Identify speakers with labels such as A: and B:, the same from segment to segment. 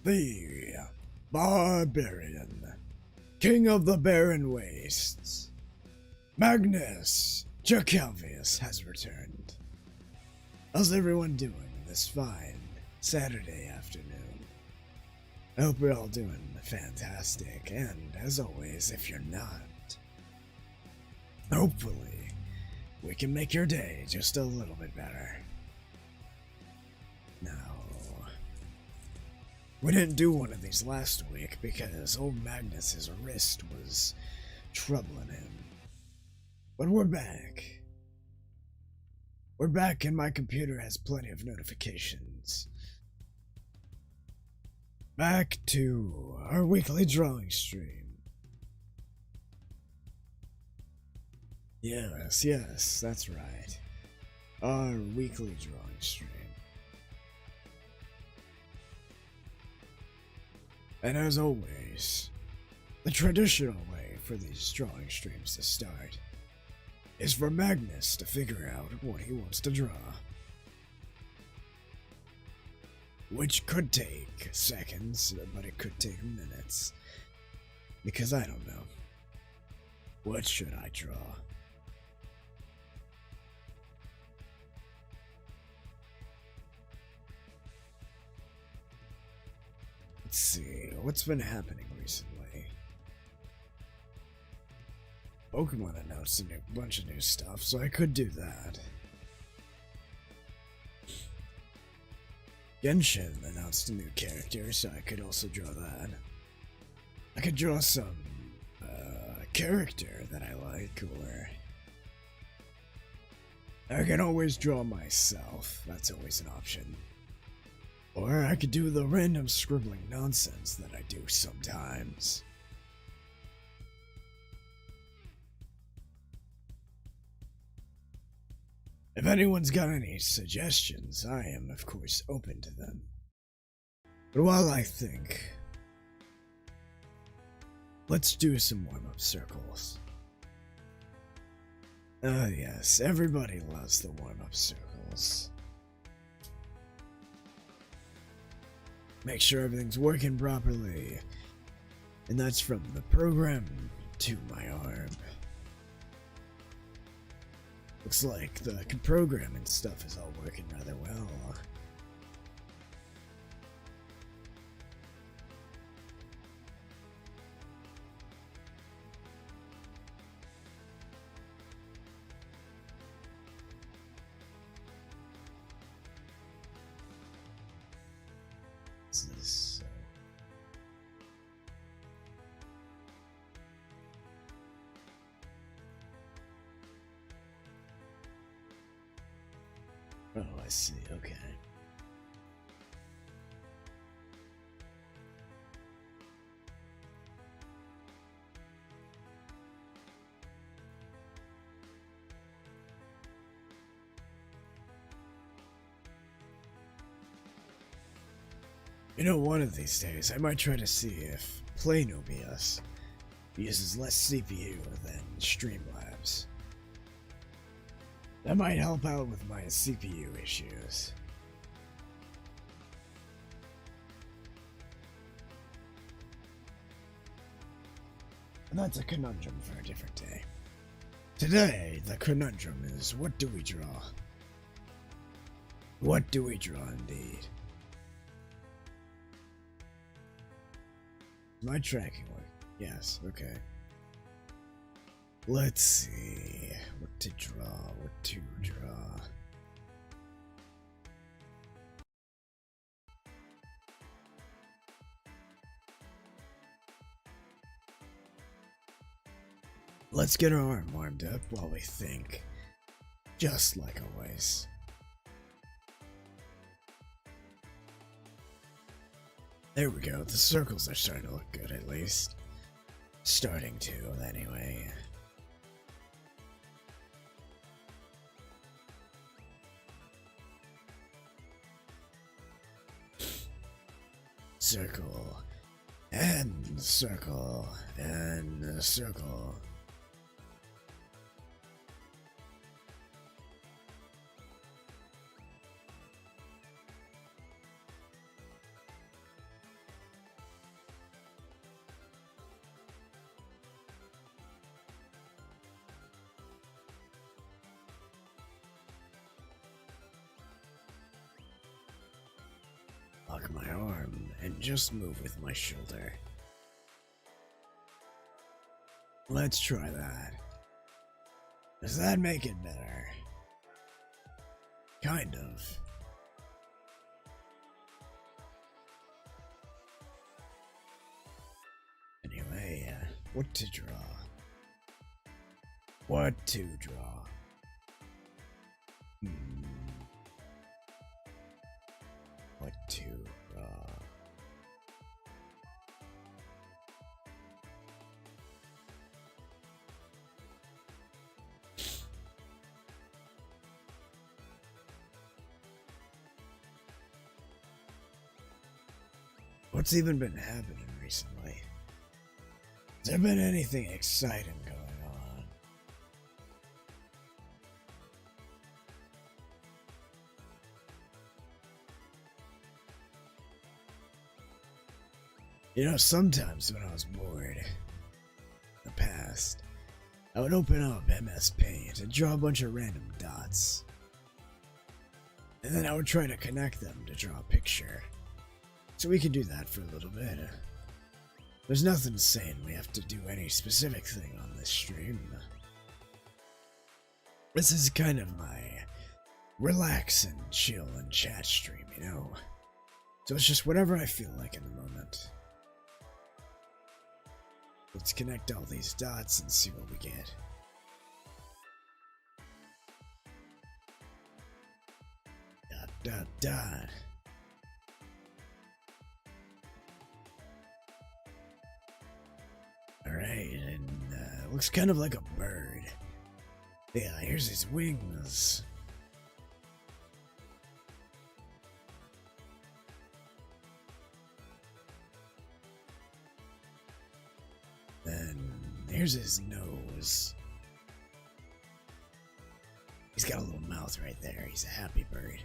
A: The Barbarian, King of the Barren Wastes, Magnus Jacovius has returned. How's everyone doing this fine Saturday afternoon? I hope you're all doing fantastic, and as always, if you're not, hopefully we can make your day just a little bit better. Now, we didn't do one of these last week because old Magnus's wrist was troubling him. But we're back. We're back and my computer has plenty of notifications. Back to our weekly drawing stream. Yes, that's right. Our weekly drawing stream. And as always, the traditional way for these drawing streams to start is for Magnus to figure out what he wants to draw. Which could take seconds, but it could take minutes. Because I don't know. What should I draw? Let's see, what's been happening recently? Pokemon announced a bunch of new stuff, so I could do that. Genshin announced a new character, so I could also draw that. I could draw some character that I like, or I can always draw myself. That's always an option. Or I could do the random scribbling nonsense that I do sometimes. If anyone's got any suggestions, I am, of course, open to them. But while I think, let's do some warm-up circles. Yes, everybody loves the warm-up circles. Make sure everything's working properly. And that's from the program to my arm. Looks like the programming stuff is all working rather well. Oh, I see, okay. You know, one of these days, I might try to see if Planobius uses less CPU than Streamlabs. That might help out with my CPU issues. And that's a conundrum for a different day. Today, the conundrum is, what do we draw? What do we draw indeed? My tracking work? Yes, okay. Let's see, what to draw. Let's get our arm warmed up while we think, just like always. There we go, the circles are starting to look good at least. Starting to, anyway. Circle, and circle, and circle. lock my arm, and just move with my shoulder. Let's try that. Does that make it better? Kind of. Anyway, what to draw? What to draw? What to draw? What's even been happening recently? Has there been anything exciting going on? You know, sometimes when I was bored, in the past, I would open up MS Paint and draw a bunch of random dots. And then I would try to connect them to draw a picture. So we can do that for a little bit. There's nothing saying we have to do any specific thing on this stream. This is kind of my relax and chill and chat stream, you know? So it's just whatever I feel like in the moment. Let's connect all these dots and see what we get. Dot, dot, dot. Alright, and looks kind of like a bird. Yeah, here's his wings. Then here's his nose. He's got a little mouth right there. He's a happy bird.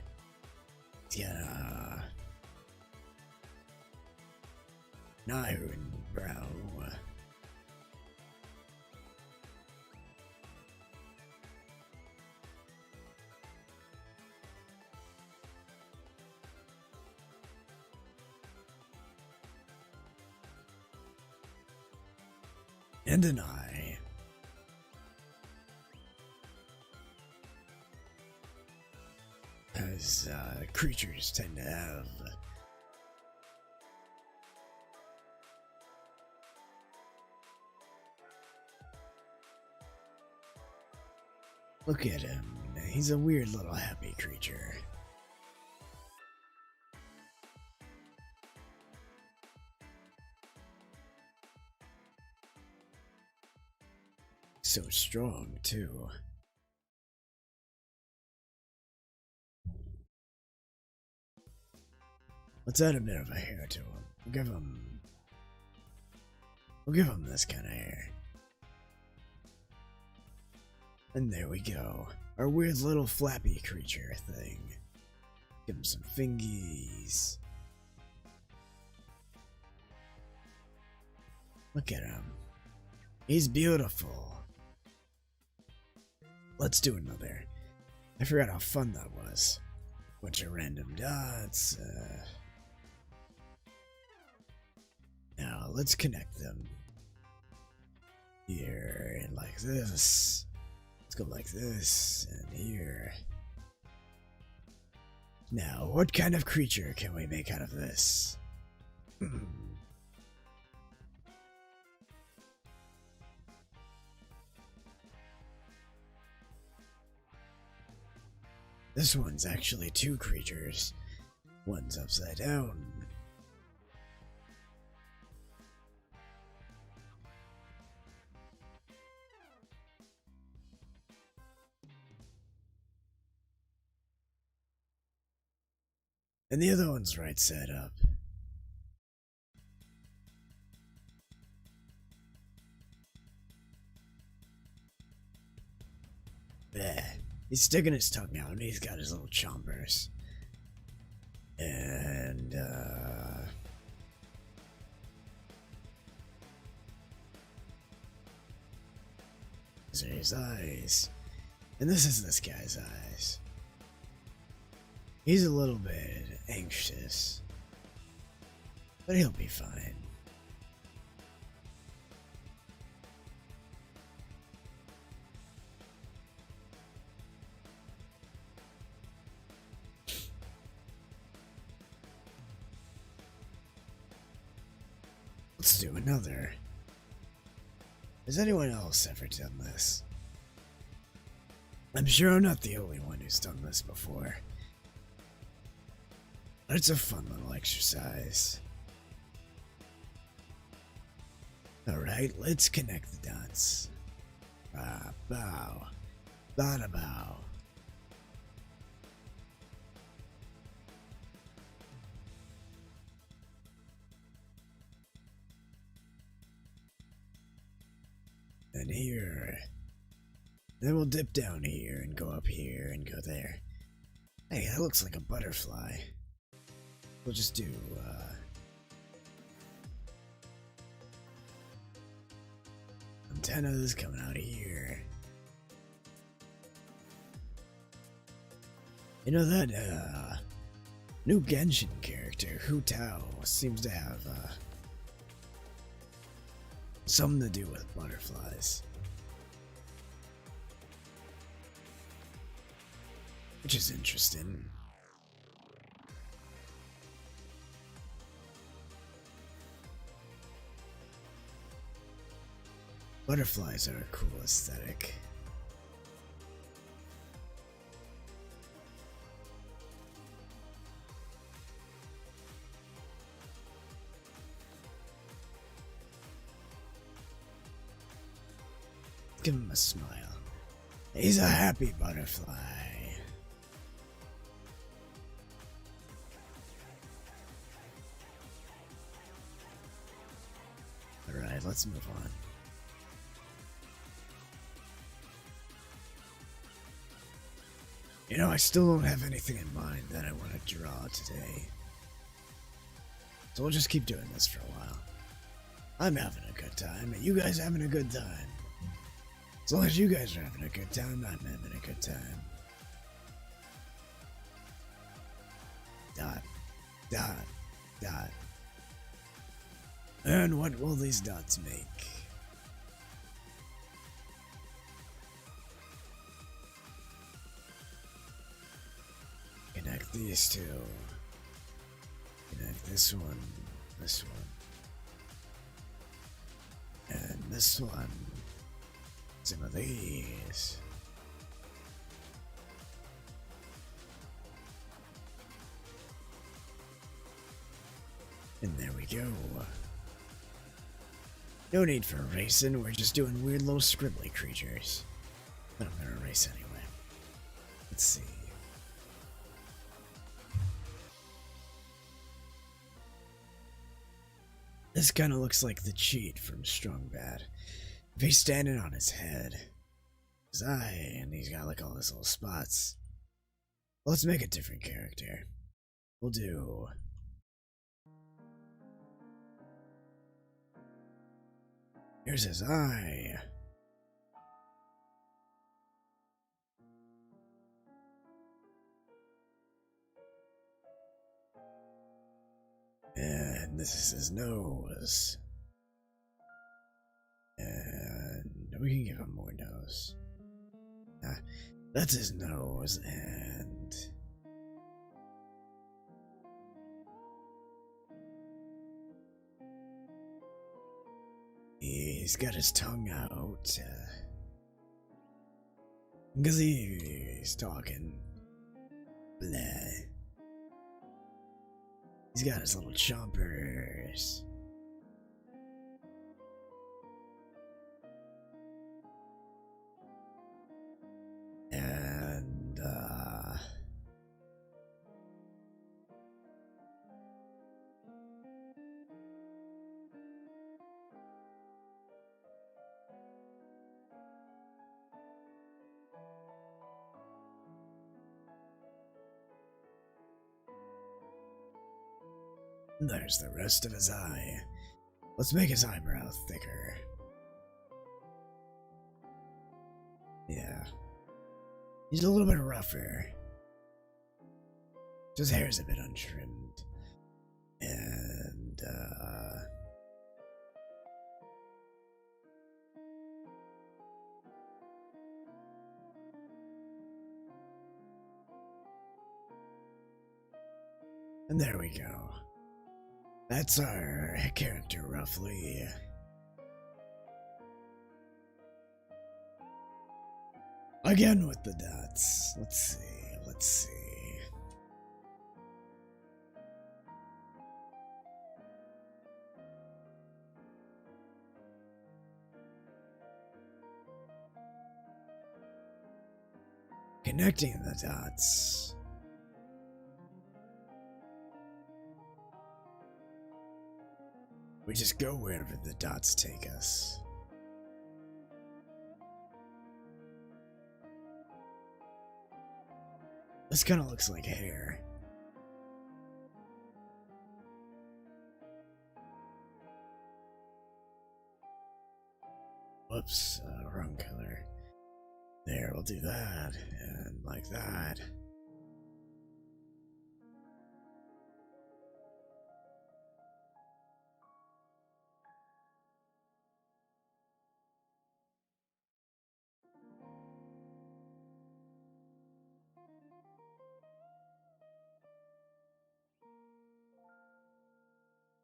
A: He's got a an iron brow. And an eye. As creatures tend to have. Look at him. He's a weird little happy creature. So strong, too. Let's add a bit of a hair to him. We'll give him this kind of hair. And there we go. Our weird little flappy creature thing. Give him some fingies. Look at him. He's beautiful. Let's do another. I forgot how fun that was. Bunch of random dots. Now, let's connect them. Here, and like this. Let's go like this, and here. Now, what kind of creature can we make out of this? This one's actually two creatures. One's upside down. And the other one's right side up. Bleh. He's sticking his tongue out and he's got his little chompers. And, these are his eyes. And this is this guy's eyes. He's a little bit anxious. but he'll be fine. Let's do another. Has anyone else ever done this? I'm sure I'm not the only one who's done this before. But it's a fun little exercise. Alright, let's connect the dots. Bow. Bada bow. And here. Then we'll dip down here and go up here and go there. Hey, that looks like a butterfly. We'll just do, antennas coming out of here. You know that, new Genshin character, Hu Tao, seems to have, something to do with butterflies. Which is interesting. Butterflies are a cool aesthetic. Give him a smile. He's a happy butterfly. Alright, let's move on. You know, I still don't have anything in mind that I want to draw today. So we'll just keep doing this for a while. I'm having a good time, and you guys having a good time. As long as you guys are having a good time, I'm having a good time. Dot, dot, dot. And what will these dots make? Connect these two. Connect this one, and this one. Some of these. And there we go. No need for erasing, we're just doing weird little scribbly creatures. But I'm gonna erase anyway. Let's see. This kinda looks like the cheat from Strong Bad. If he's standing on his head, his eye, and he's got like all these little spots. Well, let's make a different character. We'll do... Here's his eye. And this is his nose. And we can give him more nose. That's his nose, and... he's got his tongue out, because he's talking. Blah. He's got his little chompers. And, there's the rest of his eye. Let's make his eyebrow thicker. Yeah. He's a little bit rougher. His hair's a bit untrimmed. And And there we go. That's our character, roughly. Again with the dots. Let's see. Connecting the dots. We just go wherever the dots take us. This kind of looks like hair. Whoops, wrong color. There, we'll do that, and like that.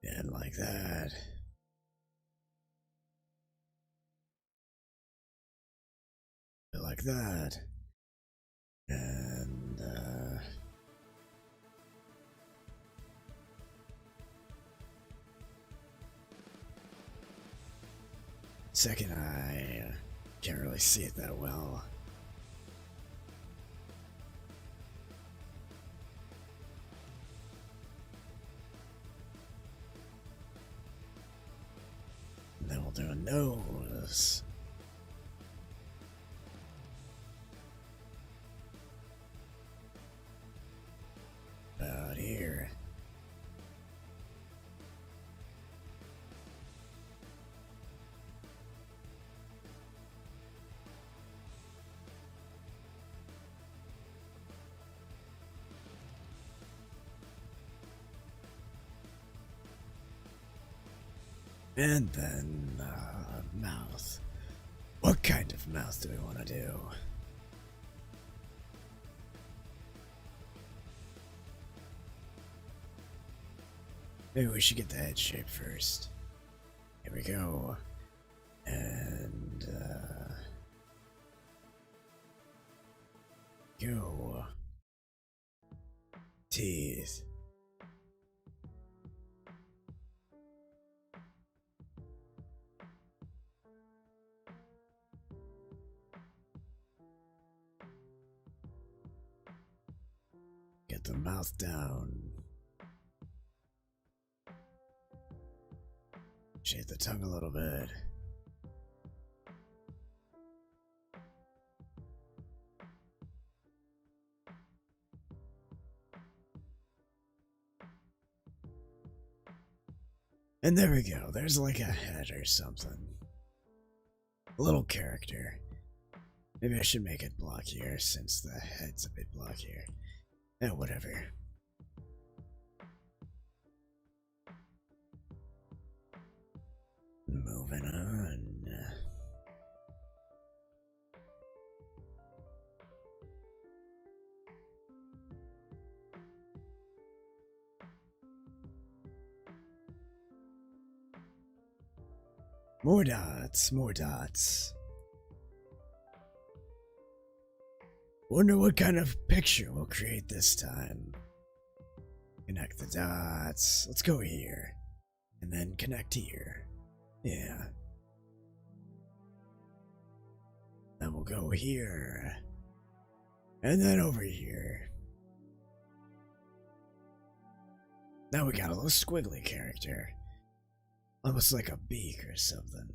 A: And like that. Like that. And, second eye, can't really see it that well. And then we'll do a nose. About here. And then, mouth. What kind of mouth do we want to do? Maybe we should get the head shape first. Here we go. And, go. Teeth. Get the mouth down. Shape the tongue a little bit. And there we go. There's like a head or something. A little character. Maybe I should make it blockier since the head's a bit blockier. Eh, whatever. Moving on. More dots, more dots. Wonder what kind of picture we'll create this time. Connect the dots. Let's go here. And then connect here. Yeah. Then we'll go here. And then over here. Now we got a little squiggly character. Almost like a beak or something.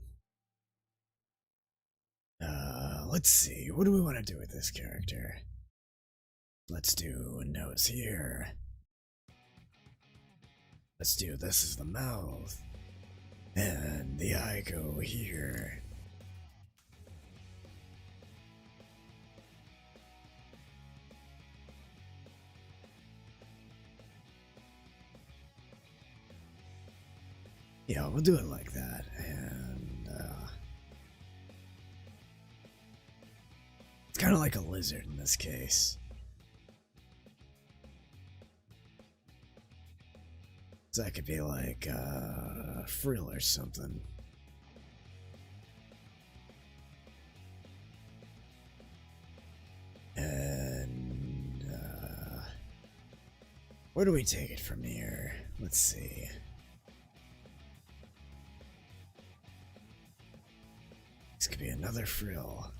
A: Let's see. What do we want to do with this character? Let's do a nose here. Let's do this is the mouth. And the eye go here. Yeah, we'll do it like that, and it's kind of like a lizard in this case. So that could be like a frill or something. And where do we take it from here? Let's see. This could be another frill.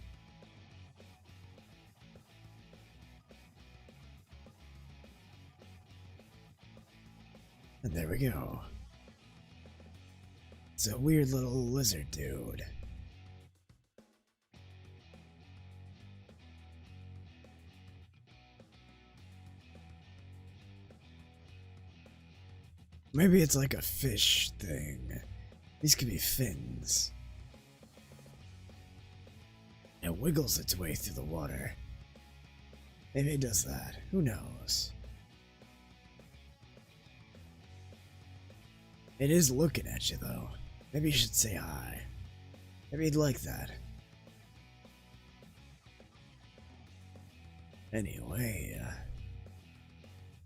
A: And there we go. It's a weird little lizard dude. Maybe it's like a fish thing. These could be fins. It wiggles its way through the water. Maybe it does that. Who knows? It is looking at you, though. Maybe you should say hi. Maybe you'd like that. Anyway,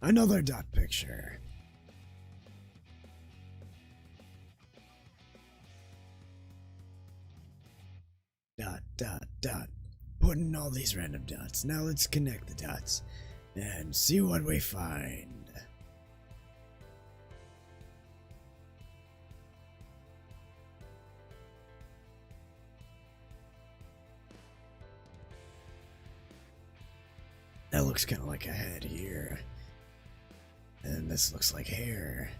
A: another dot picture. Dot, dot, dot. Putting all these random dots. Now let's connect the dots and see what we find. That looks kind of like a head here. And this looks like hair.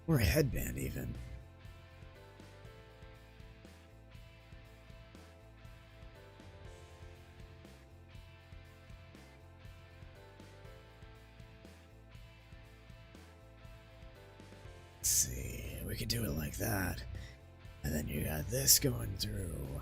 A: Or a headband, even. Let's see, we could do it like that. And then you got this going through.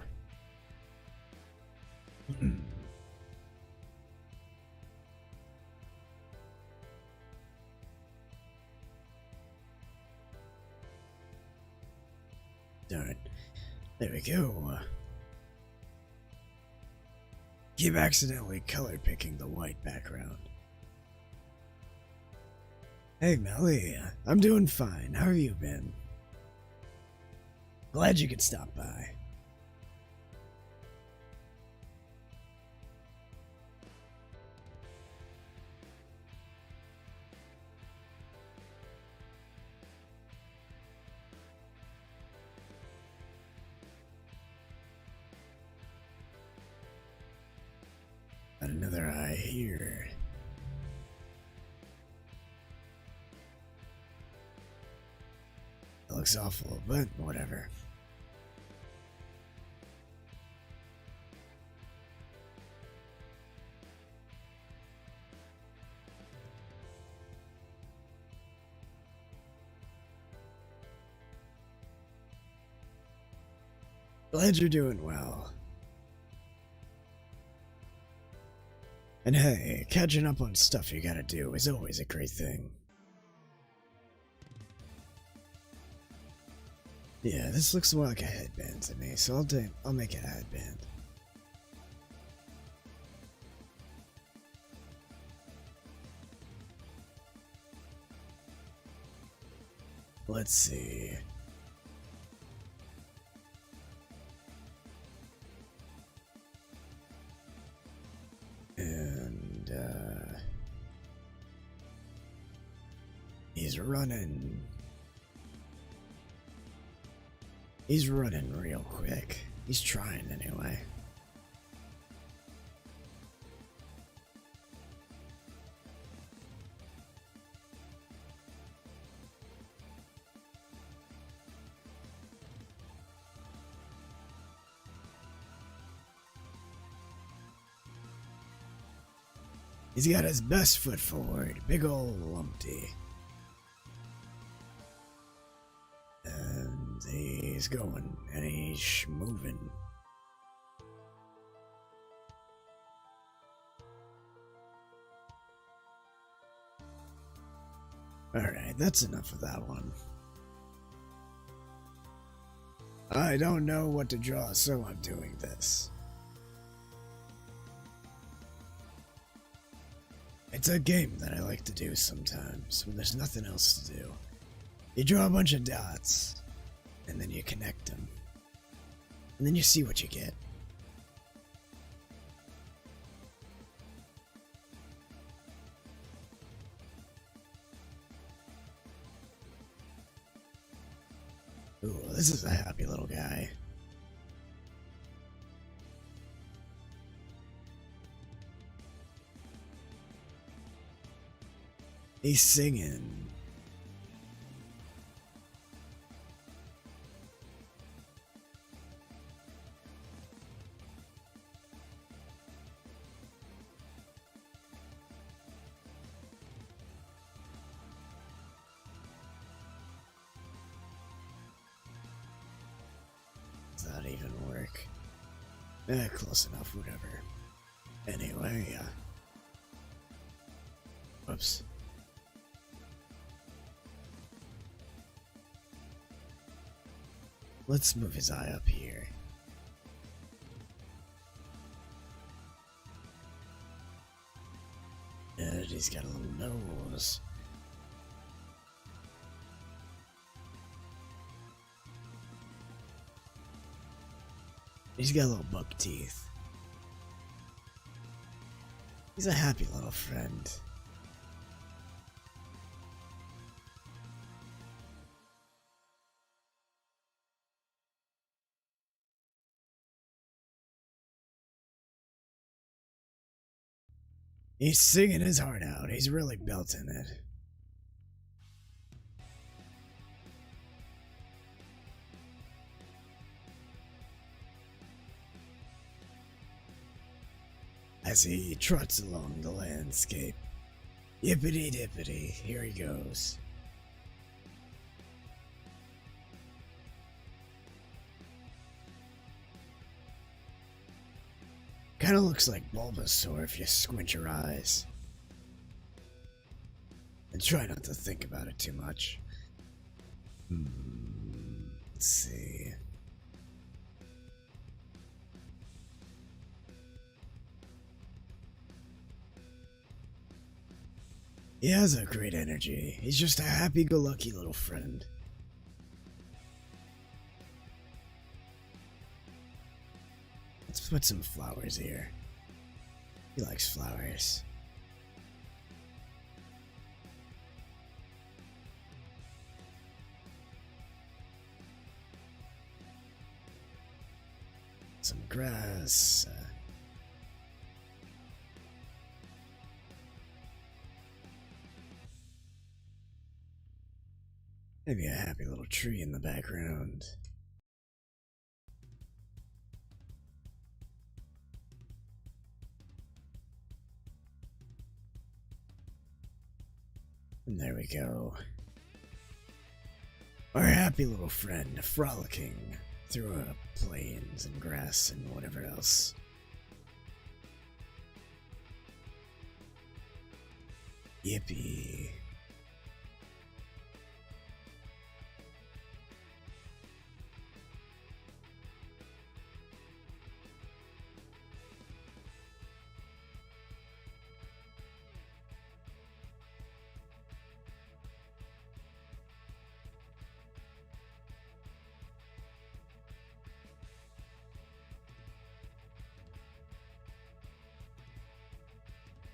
A: Darn it. There we go. Keep accidentally color picking the white background. Hey Melly, I'm doing fine. How have you been? Glad you could stop by. Got another eye here. That looks awful, but whatever. Glad you're doing well. And hey, catching up on stuff you gotta do is always a great thing. Yeah, this looks more like a headband to me, so I'll make it a headband. Let's see. And he's running. He's running real quick. He's trying anyway. He's got his best foot forward, big ol' lumpty. And he's going, and he's moving. Alright, that's enough of that one. I don't know what to draw, so I'm doing this. It's a game that I like to do sometimes when there's nothing else to do. You draw a bunch of dots, and then you connect them. And then you see what you get. Ooh, this is a happy little guy. He's singing. Does that even work? Close enough, whatever. Anyway, whoops. Let's move his eye up here. And he's got a little nose. He's got little buck teeth. He's a happy little friend. He's singing his heart out. He's really belting it. As he trots along the landscape. Yippity dippity, here he goes. Kinda looks like Bulbasaur if you squint your eyes. And try not to think about it too much. Let's see. He has a great energy. He's just a happy-go-lucky little friend. Let's put some flowers here. He likes flowers. Some grass. Maybe a happy little tree in the background. And there we go. Our happy little friend frolicking through plains and grass and whatever else. Yippee.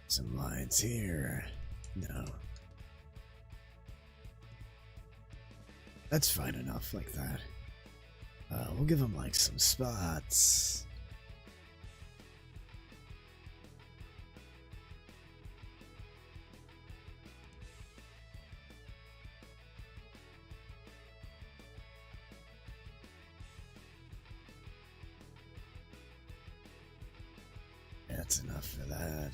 A: Some lines here. No. That's fine enough like that. We'll give him like some spots. That's enough for that.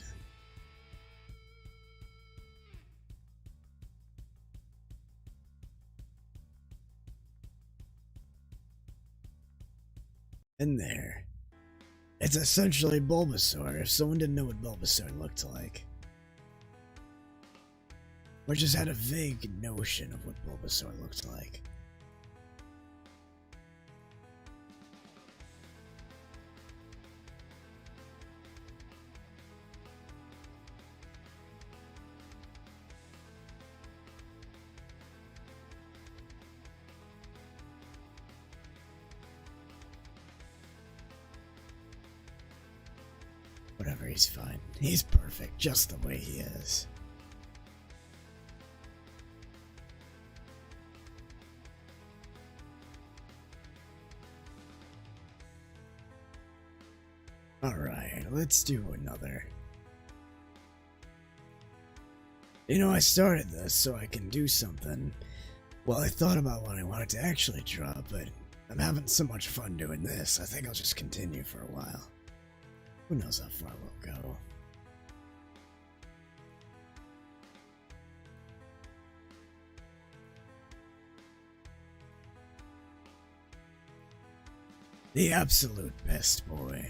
A: In there. It's essentially Bulbasaur, if someone didn't know what Bulbasaur looked like. or just had a vague notion of what Bulbasaur looked like. Whatever, he's fine. He's perfect, just the way he is. Alright, let's do another. You know, I started this so I can do something. Well, I thought about what I wanted to actually draw, but I'm having so much fun doing this, I think I'll just continue for a while. Who knows how far we'll go. The absolute best boy.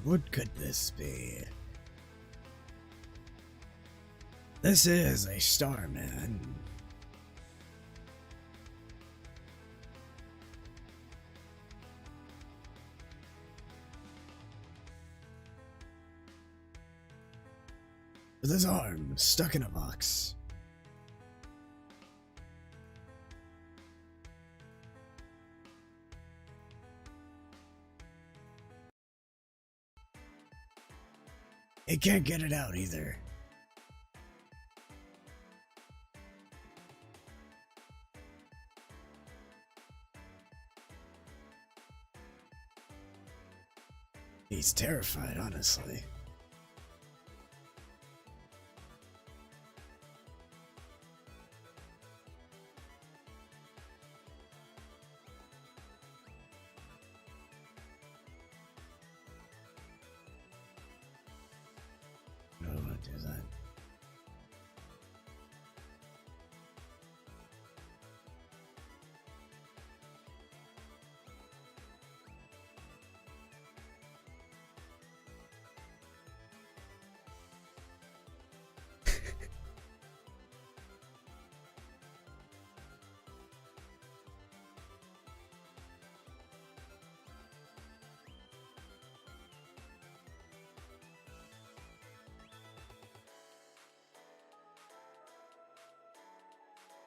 A: What could this be? This is a Starman. With his arm stuck in a box. He can't get it out either. He's terrified, honestly. No, I won't do that.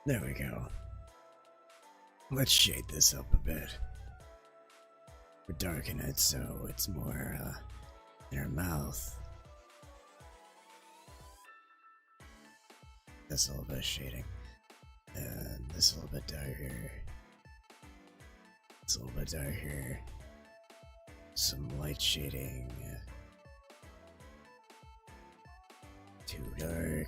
A: There we go. Let's shade this up a bit. We're darken it so it's more in her mouth. This a little bit of shading. And this a little bit darker. It's a little bit darker. Some light shading. Too dark.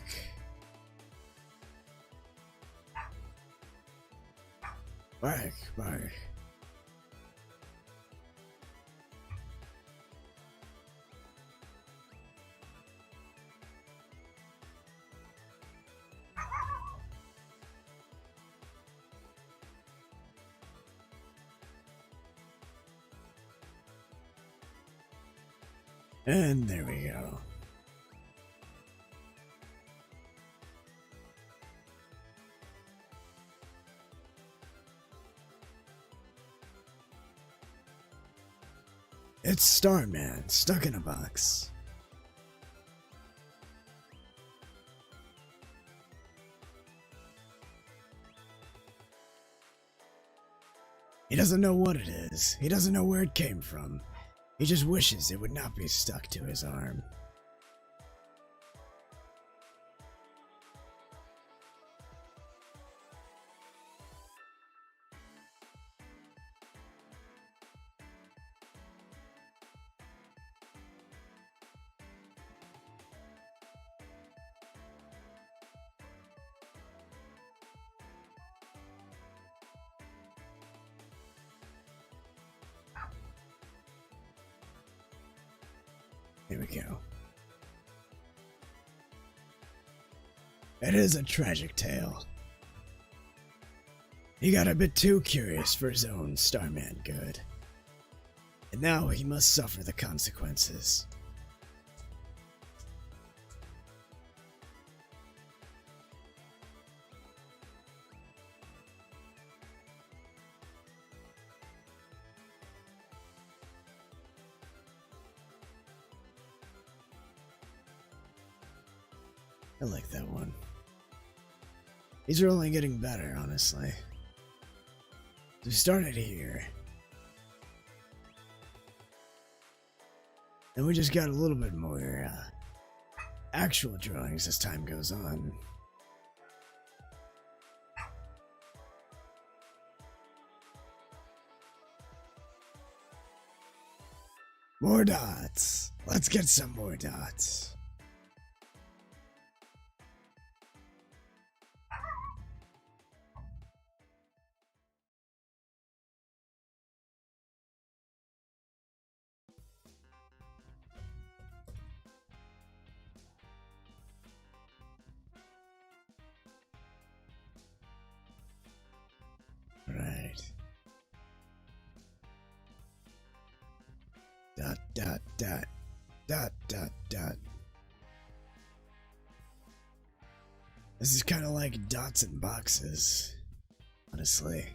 A: Bark, bark. And there we go. It's Starman, stuck in a box. He doesn't know what it is. He doesn't know where it came from. He just wishes it would not be stuck to his arm. Here we go. It is a tragic tale. He got a bit too curious for his own Starman good. And now he must suffer the consequences. I like that one. These are only getting better, honestly. We started here. And we just got a little bit more actual drawings as time goes on. More dots. Let's get some more dots. Right. Dot, dot, dot. Dot, dot, dot. This is kind of like dots and boxes, honestly.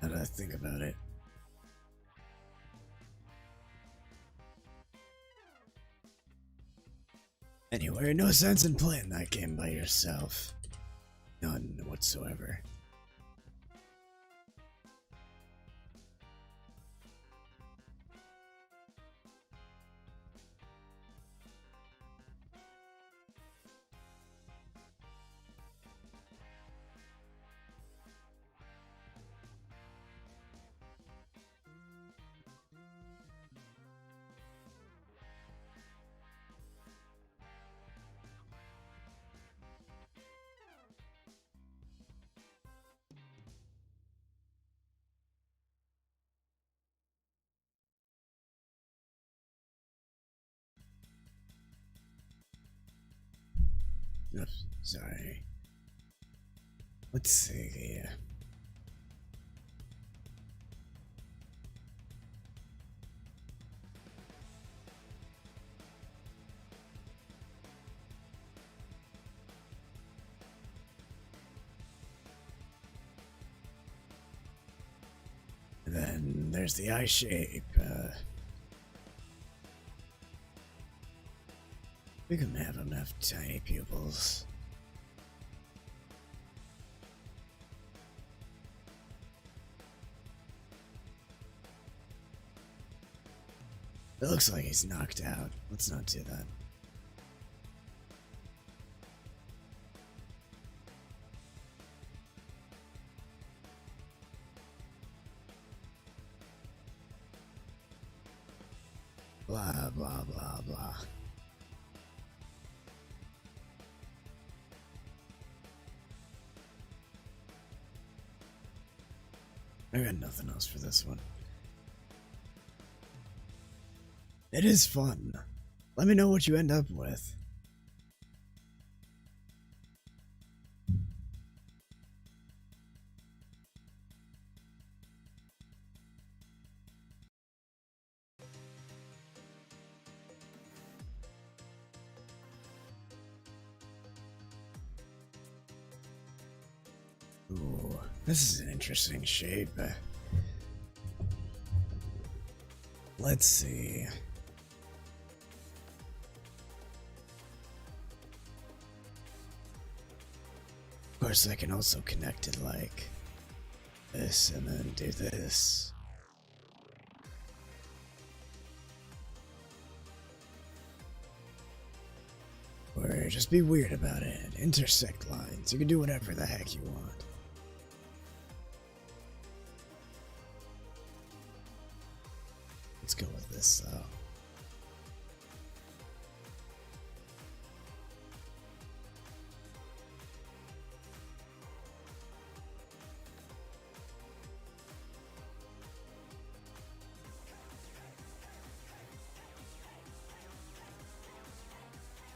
A: Now that I think about it. Anyway, no sense in playing that game by yourself. None whatsoever. Oops, sorry. Let's see here. And then there's the eye shape. We can have enough tiny pupils. It looks like he's knocked out. Let's not do that. Blah, blah, blah, blah. I got nothing else for this one. It is fun. Let me know what you end up with. Ooh, this is an interesting shape. Let's see. Of course, I can also connect it like this and then do this. Or just be weird about it. Intersect lines. You can do whatever the heck you want. Let's go with this, though.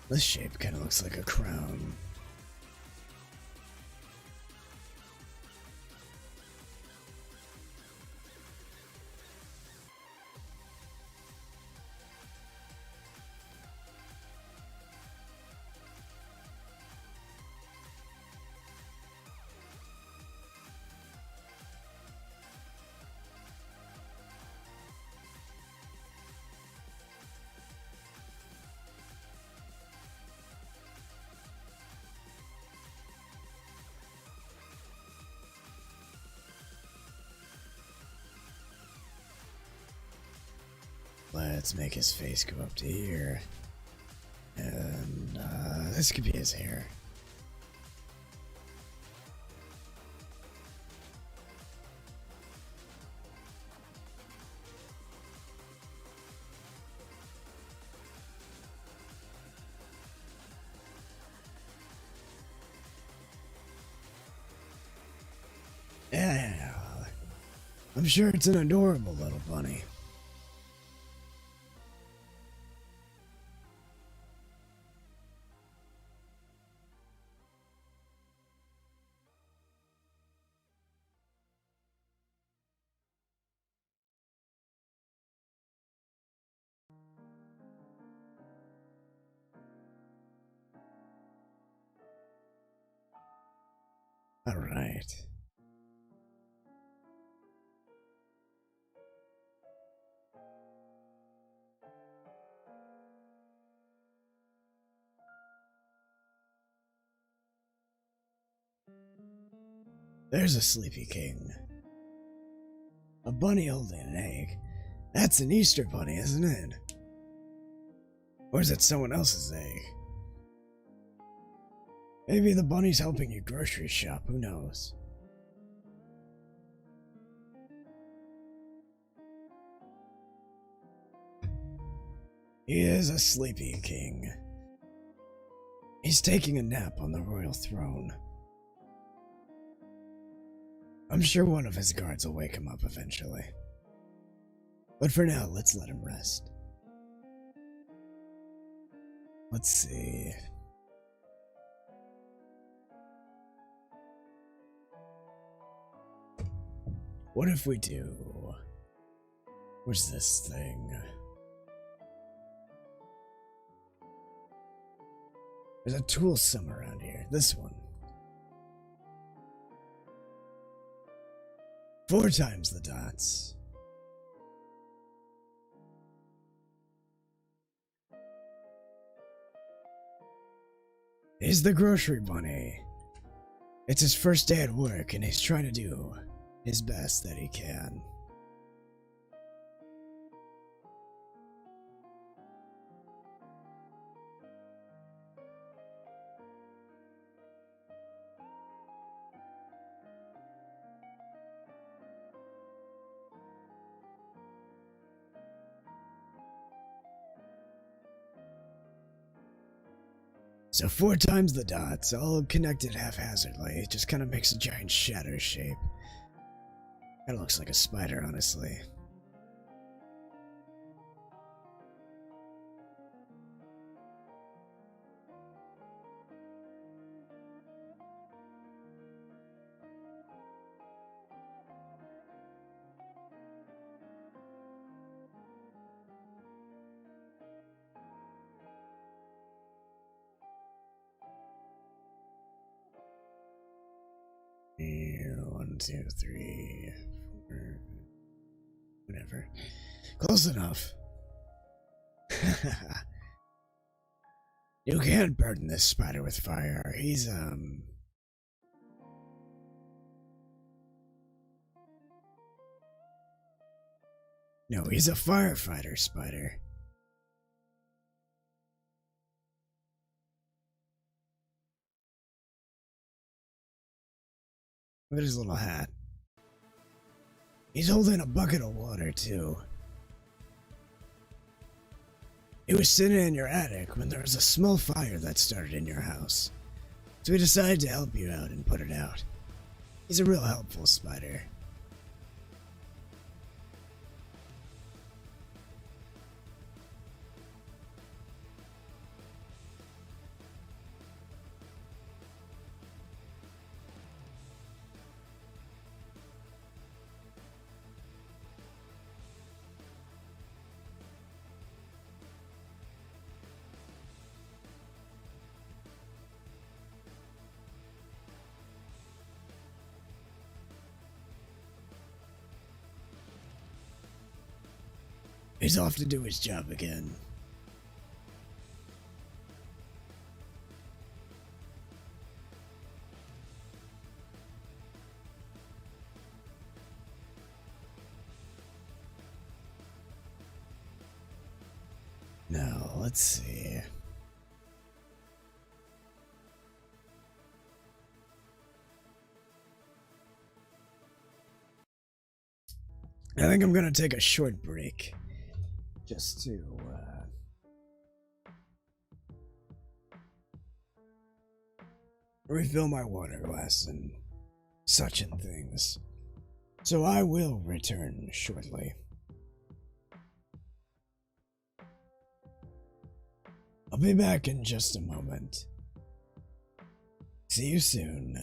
A: This shape kind of looks like a crown. Let's make his face go up to here. And this could be his hair. Yeah, I'm sure it's an adorable little bunny. All right. There's a sleepy king. A bunny holding an egg. That's an Easter bunny, isn't it? Or is it someone else's egg? Maybe the bunny's helping you grocery shop, who knows? He is a sleepy king. He's taking a nap on the royal throne. I'm sure one of his guards will wake him up eventually. But for now, let's let him rest. Let's see. What if we do... Where's this thing? There's a tool somewhere around here. This one. 4 times the dots. He's the grocery bunny. It's his first day at work and he's trying to do his best that he can. So 4 times the dots, all connected haphazardly. It just kind of makes a giant shadow shape. That looks like a spider, honestly. Yeah, 1, 2, 3, 4. Whatever. Close enough. You can't burden this spider with fire. He's, No, he's a firefighter spider. Look at his little hat. He's holding a bucket of water, too. He was sitting in your attic when there was a small fire that started in your house. So we decided to help you out and put it out. He's a real helpful spider. He's off to do his job again. let's see. I think I'm gonna take a short break just to refill my water glass and such and things. So I will return shortly. I'll be back in just a moment. See you soon.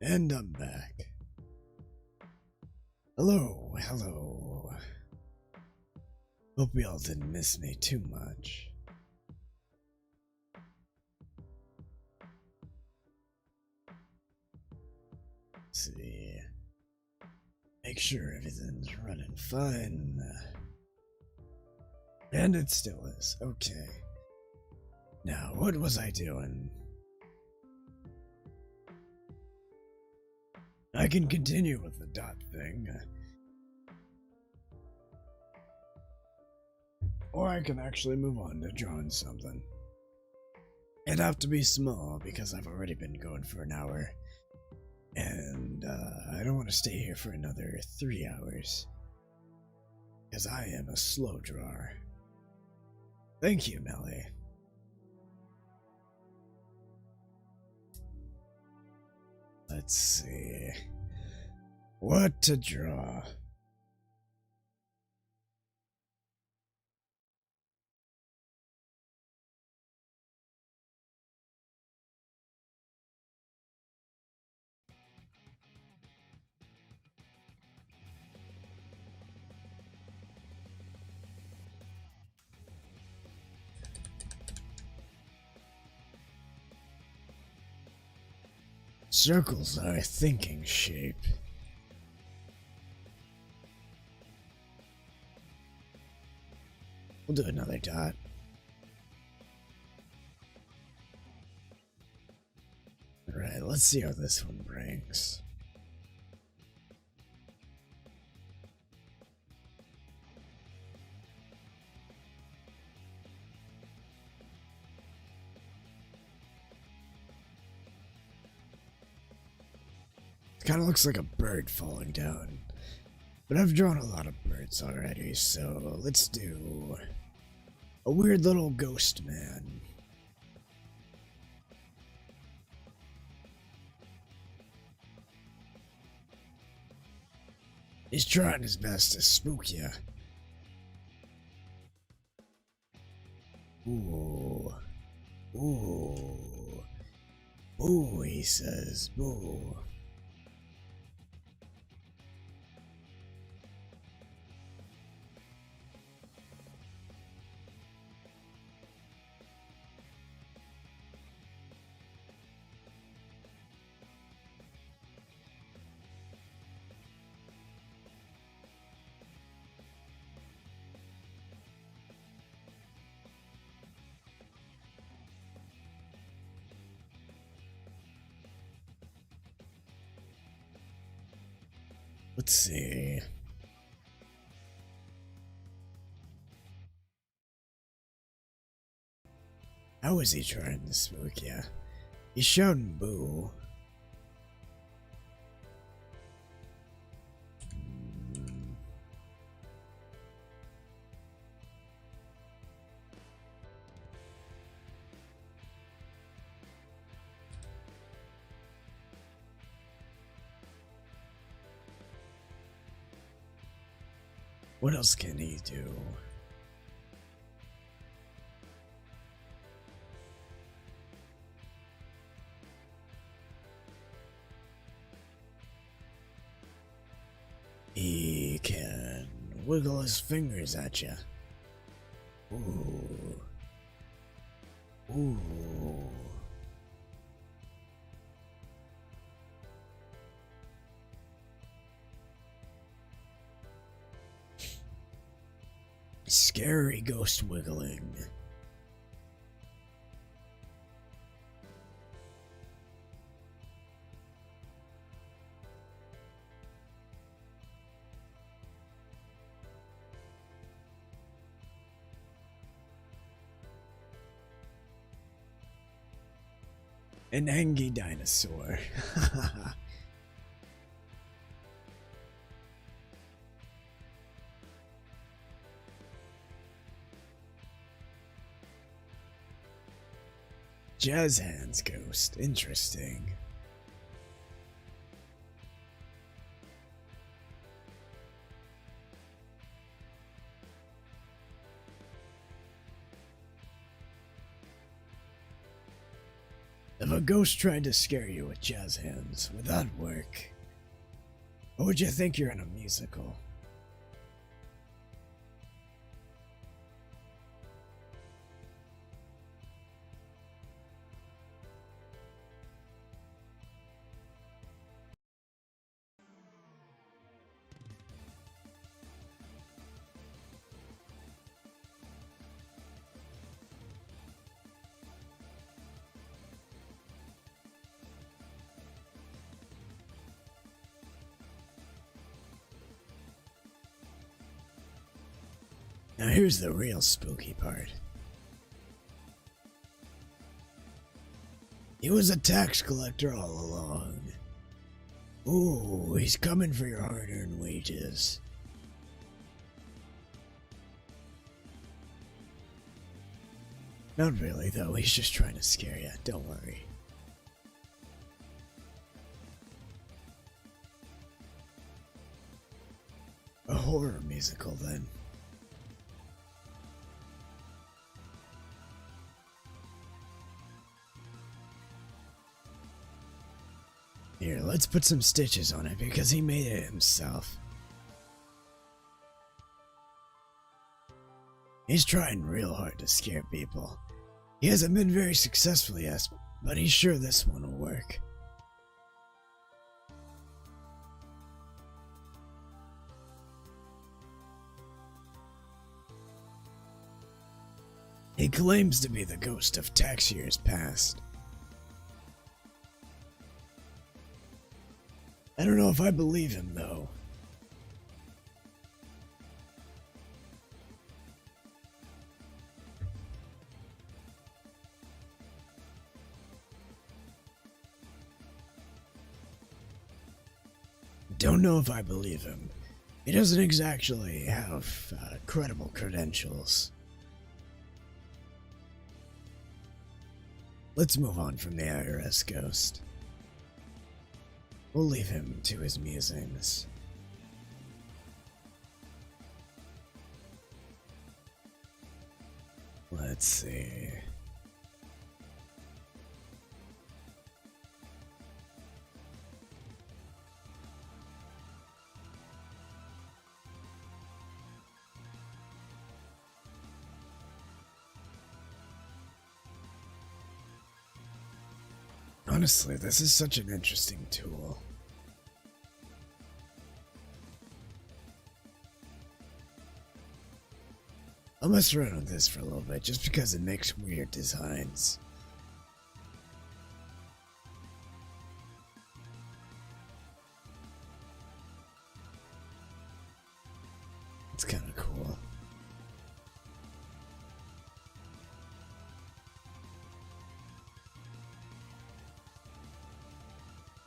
A: And I'm back. Hello, hello. Hope y'all didn't miss me too much. Let's see. Make sure everything's running fine. And it still is. Okay. Now, what was I doing? I can continue with the dot thing. Or I can actually move on to drawing something. It'd have to be small because I've already been going for an hour. And I don't want to stay here for another 3 hours. Because I am a slow drawer. Thank you, Melly. Let's see. What to draw? Circles are a thinking shape. We'll do another dot. Alright, let's see how this one brings. It kind of looks like a bird falling down. But I've drawn a lot of birds already, so let's do a weird little ghost man. He's trying his best to spook you. Ooh. Ooh. Boo, he says. Boo. Let's see. How is he trying to spook you? He's shouting boo. What else can he do? He can wiggle his fingers at you. Ooh. Ooh. Scary ghost wiggling. An angry dinosaur. Jazz hands ghost. Interesting. The If a ghost tried to scare you with jazz hands, would that work? Or would you think you're in a musical? Now here's the real spooky part. He was a tax collector all along. Ooh, he's coming for your hard-earned wages. Not really, though. He's just trying to scare you. Don't worry. A horror musical, then. Here, let's put some stitches on it because he made it himself. He's trying real hard to scare people. He hasn't been very successful yet, but he's sure this one will work. He claims to be the ghost of tax years past. I don't know if I believe him, though. Don't know if I believe him. He doesn't exactly have credible credentials. Let's move on from the IRS ghost. We'll leave him to his musings. Let's see. Honestly, this is such an interesting tool. I'll mess around with this for a little bit, just because it makes weird designs. It's kind of cool.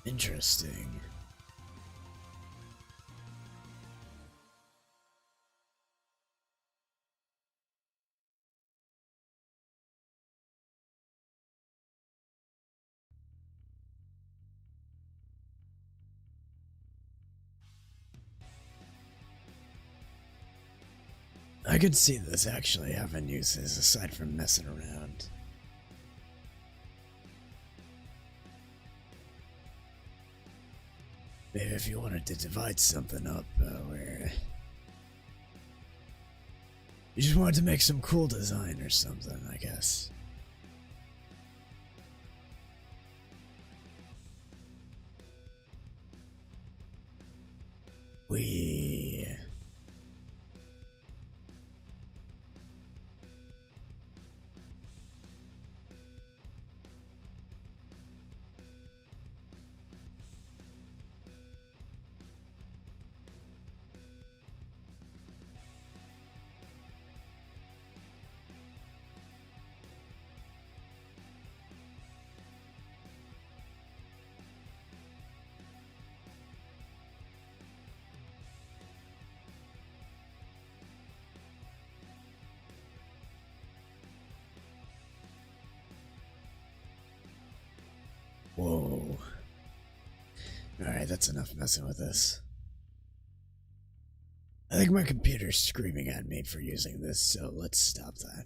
A: Interesting. I could see this actually having uses aside from messing around. Maybe if you wanted to divide something up where you just wanted to make some cool design or something, I guess. Whoa. Alright, that's enough messing with this. I think my computer's screaming at me for using this, so let's stop that.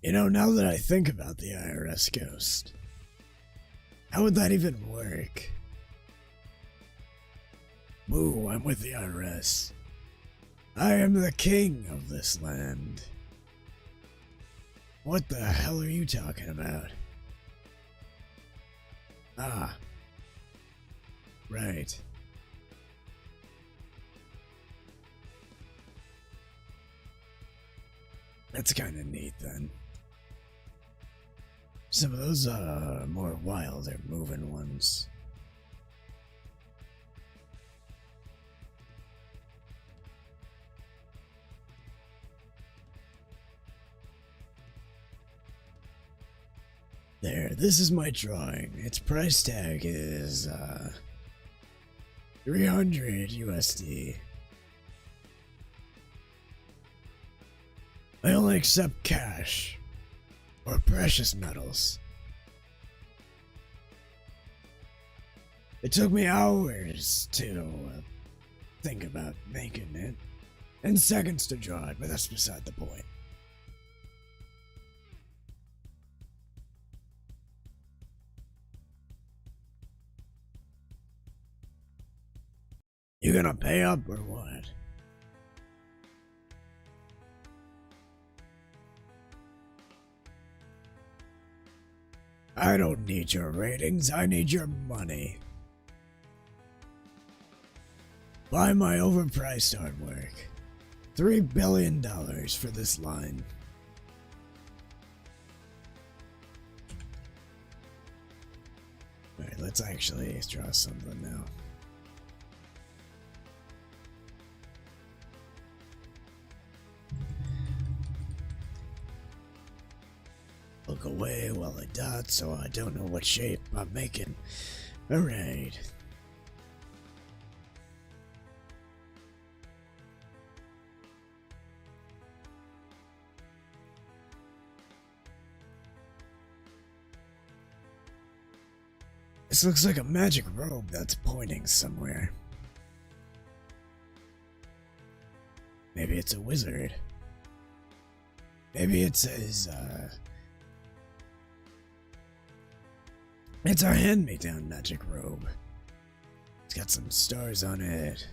A: You know, now that I think about the IRS ghost, how would that even work? Boo, I'm with the IRS. I am the king of this land. What the hell are you talking about? Ah. Right. That's kinda neat then. Some of those more wilder moving ones. There, this is my drawing. Its price tag is 300 USD. I only accept cash or precious metals. It took me hours to think about making it, and seconds to draw it, but that's beside the point. You gonna pay up or what? I don't need your ratings, I need your money. Buy my overpriced artwork. $3 billion for this line. Alright, let's actually draw something now. Look away while I dot so I don't know what shape I'm making. Alright. This looks like a magic robe that's pointing somewhere. Maybe it's a wizard. Maybe it says, it's our hand-me-down magic robe. It's got some stars on it.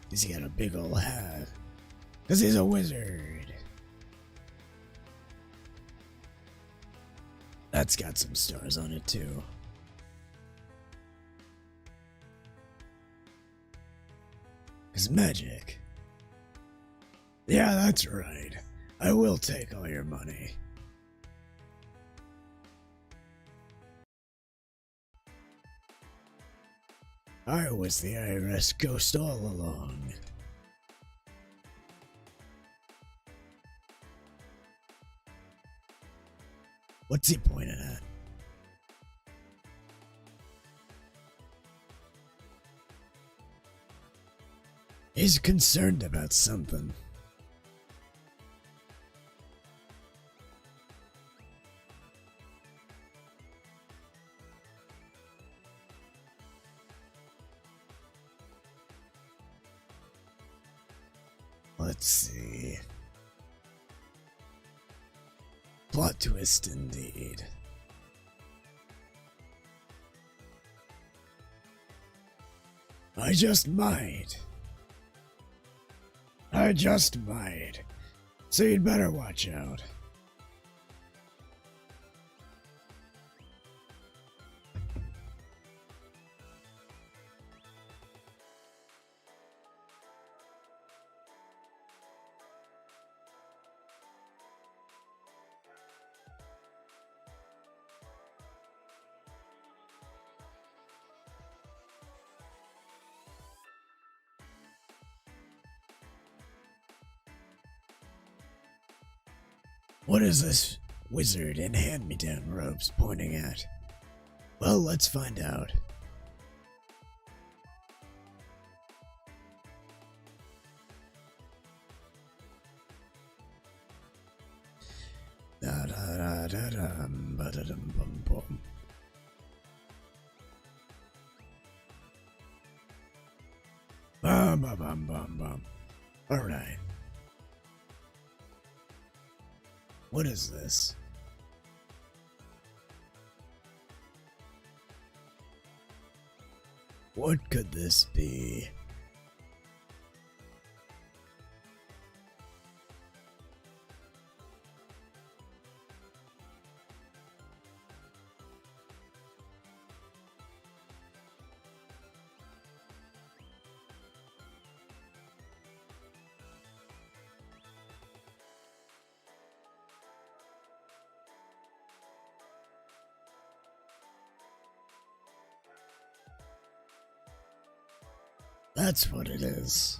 A: He's got a big ol' hat. 'Cause he's a wizard. That's got some stars on it too. It's magic. Yeah, that's right. I will take all your money. I was the IRS ghost all along. What's he pointing at? He's concerned about something. Let's see. Plot twist indeed. I just might. I just might. So you'd better watch out. What is this wizard in hand-me-down robes pointing at? Well, let's find out. Ba-da-dum, ba-da-dum, bum, bum. Bum, bum, bum, bum, bum. Alright. What is this? What could this be? That's what it is.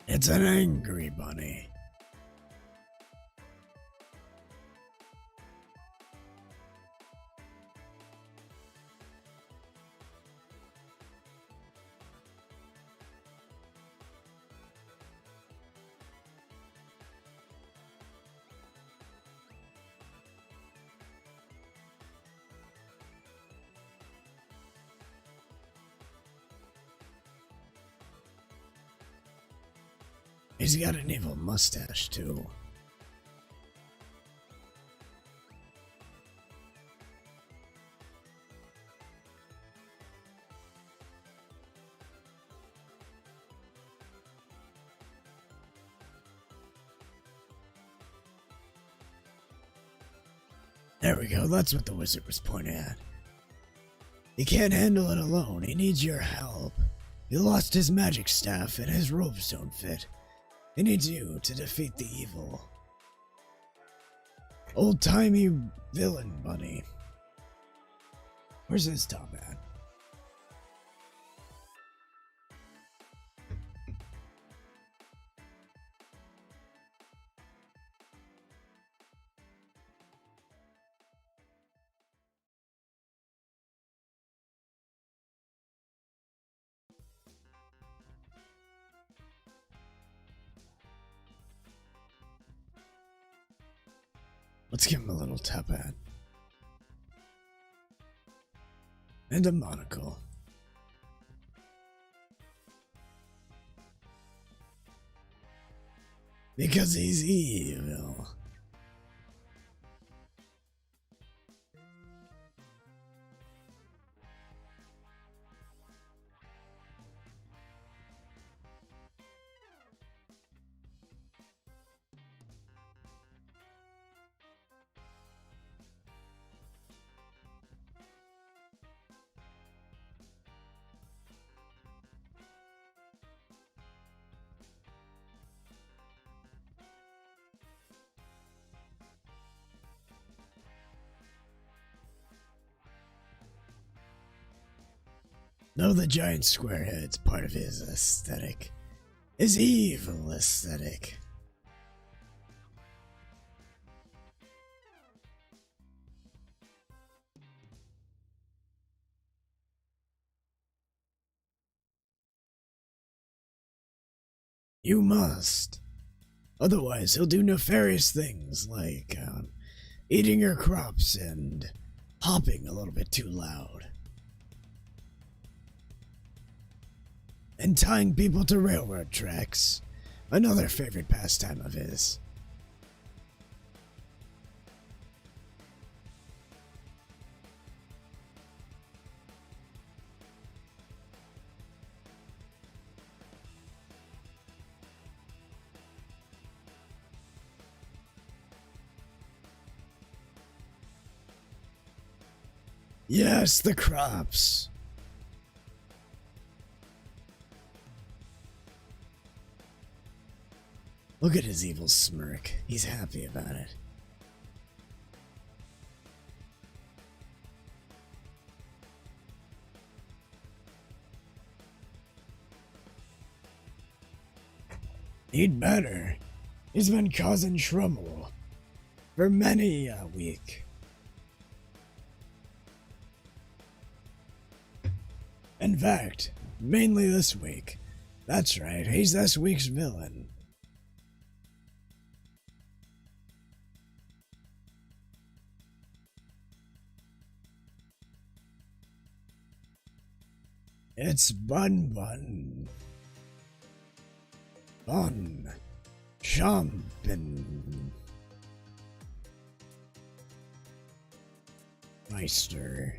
A: It's an angry bunny. He's got an evil mustache, too. There we go, that's what the wizard was pointing at. He can't handle it alone, he needs your help. He lost his magic staff and his robes don't fit. He needs you to defeat the evil. Old-timey villain bunny. Where's his top at? Let's give him a little tap hat. And a monocle. Because he's evil. No, the giant square head's part of his aesthetic. His evil aesthetic. You must. Otherwise, he'll do nefarious things like eating your crops and hopping a little bit too loud. And tying people to railroad tracks. Another favorite pastime of his. Yes, the crops. Look at his evil smirk. He's happy about it. He'd better. He's been causing trouble for many a week. In fact, mainly this week. That's right, he's this week's villain. It's Bun Bun. Bun. Chompin. Meister.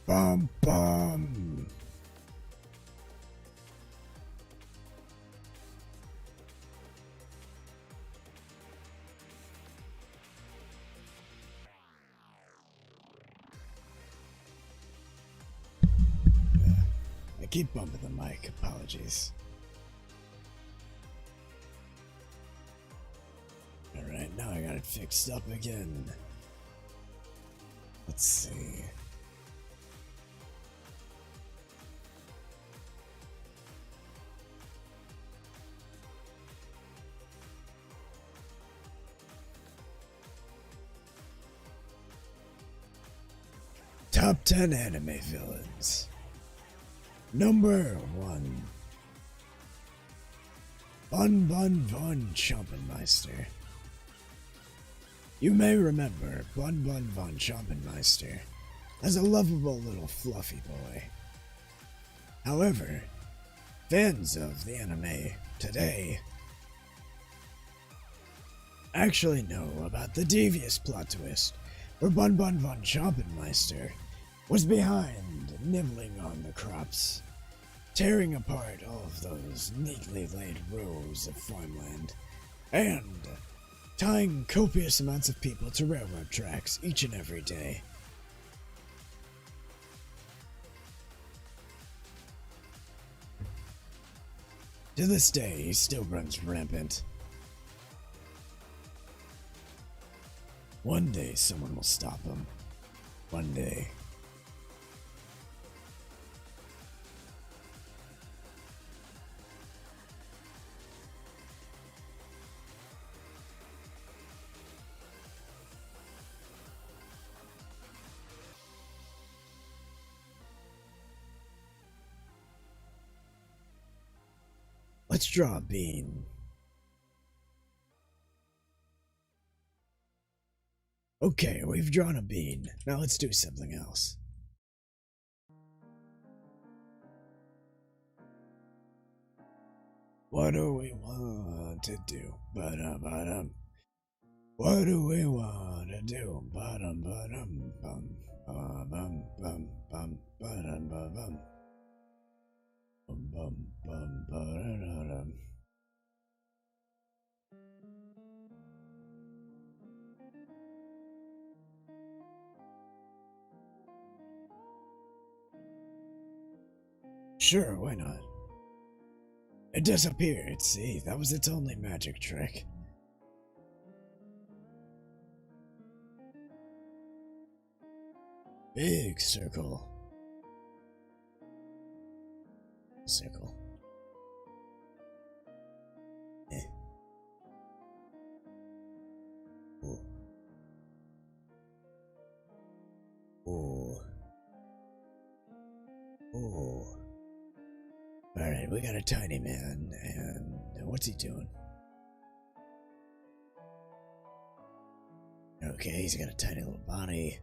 A: Bum bum. I keep bumping the mic, apologies. Alright, now I got it fixed up again. Let's see. Top 10 anime villains. Number 1. Bun Bun von Schompenmeister. You may remember Bun Bun von Schompenmeister as a lovable little fluffy boy. However, fans of the anime today actually know about the devious plot twist where Bun Bun von Schompenmeister was behind nibbling on the crops, tearing apart all of those neatly laid rows of farmland, and tying copious amounts of people to railroad tracks each and every day. To this day, he still runs rampant. One day, someone will stop him. One day. Let's draw a bean. Okay, we've drawn a bean. Now let's do something else. What do we want to do? Ba-dum. What do we want to do? Ba-dum, ba-dum, bum. Ba-bum, bum, bum, ba-dum, ba-bum. Bum, bum, bum, ba-da-da-dum. Sure, why not? It disappeared, see? That was its only magic trick. Big circle. Circle. Eh. Ooh. Ooh. Ooh. Alright, we got a tiny man, and what's he doing? Okay, he's got a tiny little body,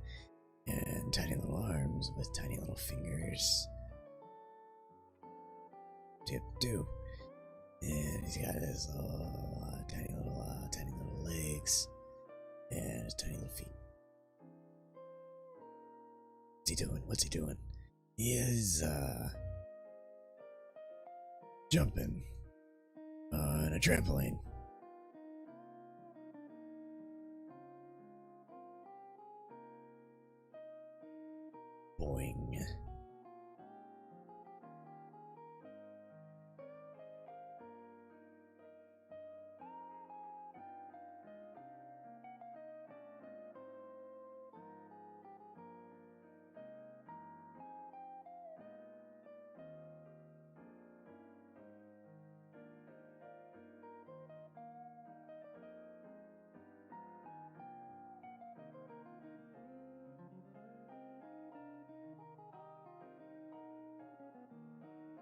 A: and tiny little arms with tiny little fingers. Dip-do. And he's got his tiny little legs, and his tiny little feet. What's he doing? What's he doing? He is, jumping on a trampoline. Boing.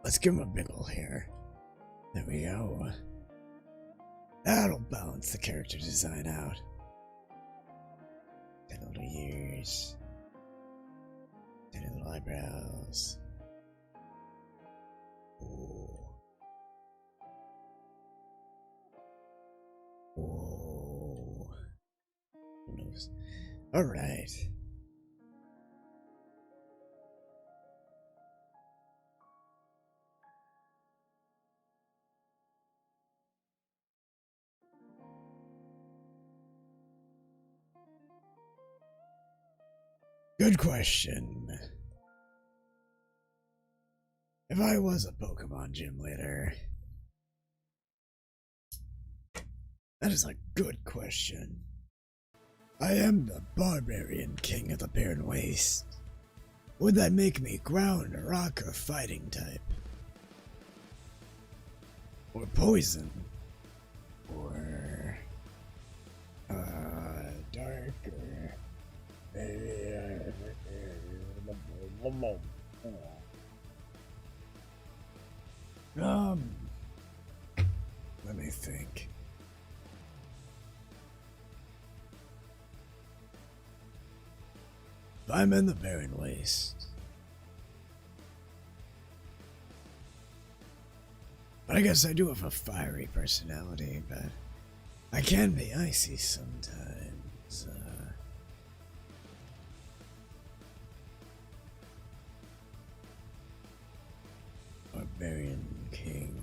A: Let's give him a big ol' hair. There we go. That'll balance the character design out. 10 little ears. 10 little eyebrows. Ooh. Whoa. Who knows? Alright. Good question. If I was a Pokemon gym leader... That is a good question. I am the barbarian king of the Barren Wastes. Would that make me ground, rock, or fighting type? Or poison? Or... darker? Let me think. I'm in the Barren Wastes. But I guess I do have a fiery personality, but I can be icy sometimes. Barbarian King.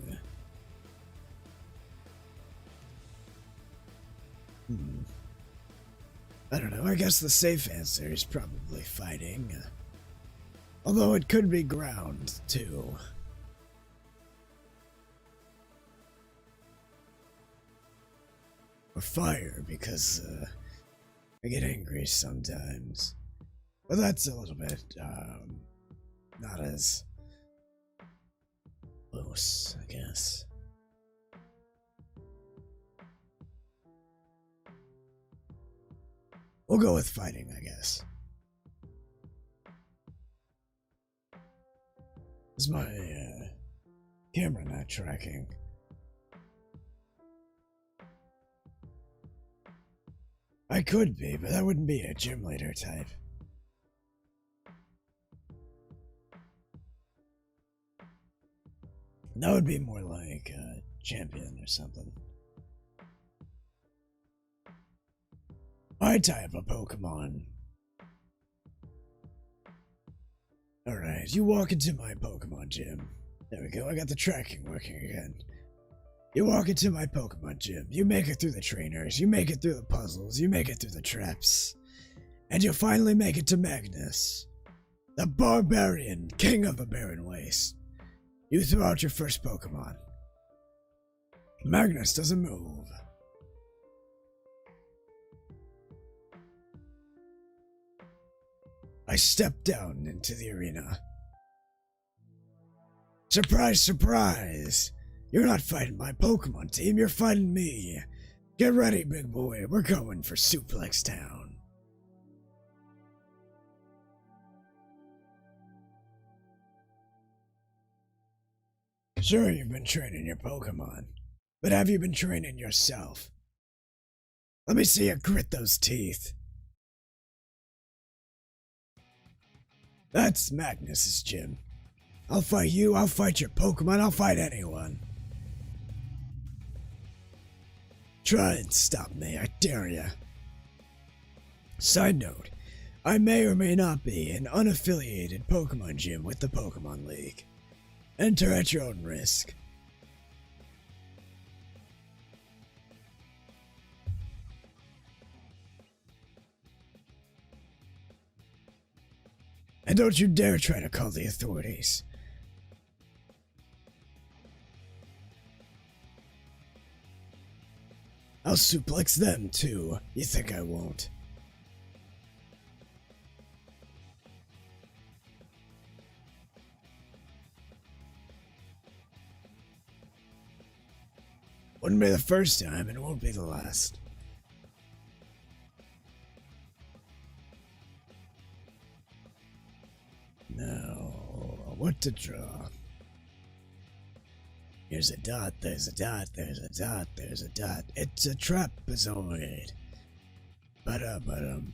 A: I don't know, I guess the safe answer is probably fighting. Although it could be ground, too. Or fire, because, I get angry sometimes. But that's a little bit, not as close, I guess. We'll go with fighting, I guess. Is my, camera not tracking? I could be, but that wouldn't be a gym leader type. That would be more like a champion or something. My type of Pokemon. Alright, you walk into my Pokemon gym. There we go, I got the tracking working again. You walk into my Pokemon gym, you make it through the trainers, you make it through the puzzles, you make it through the traps. And you finally make it to Magnus, the barbarian king of the Barren Wastes. You throw out your first Pokemon. Magnus doesn't move. I step down into the arena. Surprise, surprise! You're not fighting my Pokemon team, you're fighting me. Get ready, big boy, we're going for Suplex Town. Sure, you've been training your Pokemon, but have you been training yourself? Let me see you grit those teeth. That's Magnus's gym. I'll fight you, I'll fight your Pokemon, I'll fight anyone. Try and stop me, I dare ya. Side note, I may or may not be an unaffiliated Pokemon gym with the Pokemon League. Enter at your own risk. And don't you dare try to call the authorities. I'll suplex them too. You think I won't? Wouldn't be the first time, and it won't be the last. Now, what to draw? Here's a dot, there's a dot, there's a dot, there's a dot. It's a trapezoid. Ba-da-ba-dum.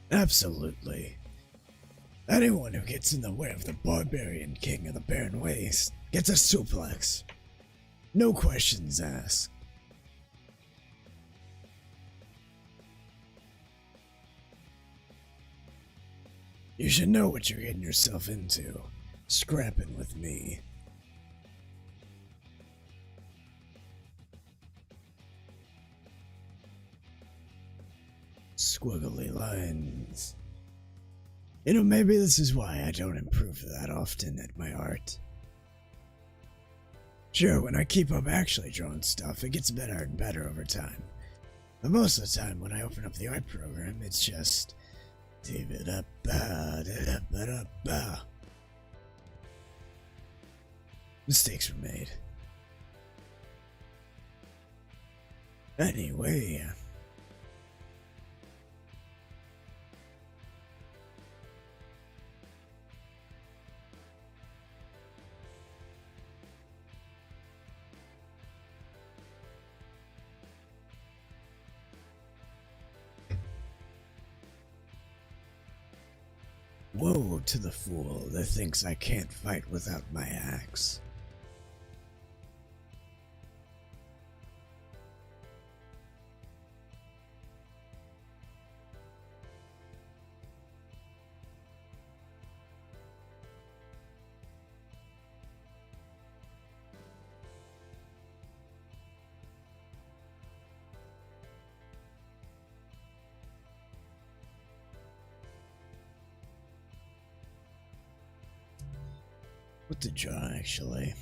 A: Absolutely. Anyone who gets in the way of the barbarian king of the Barren Wastes gets a suplex. No questions asked. You should know what you're getting yourself into, scrapping with me. Squiggly lines. You know, maybe this is why I don't improve that often at my art. Sure, when I keep up actually drawing stuff, it gets better and better over time. But most of the time, when I open up the art program, it's just... mistakes were made. Anyway... Woe to the fool that thinks I can't fight without my axe. What to draw, actually?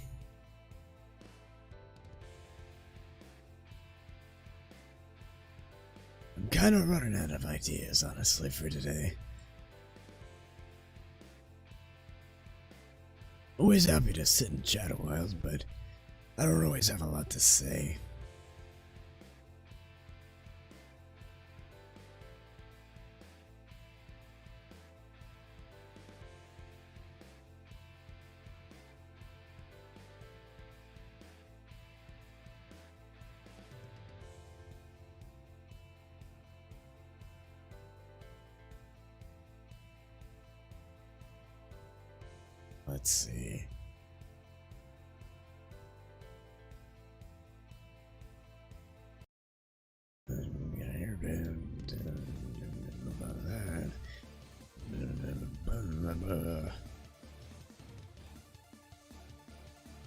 A: I'm kind of running out of ideas, honestly, for today. Always happy to sit and chat a while, but I don't always have a lot to say. Let's see.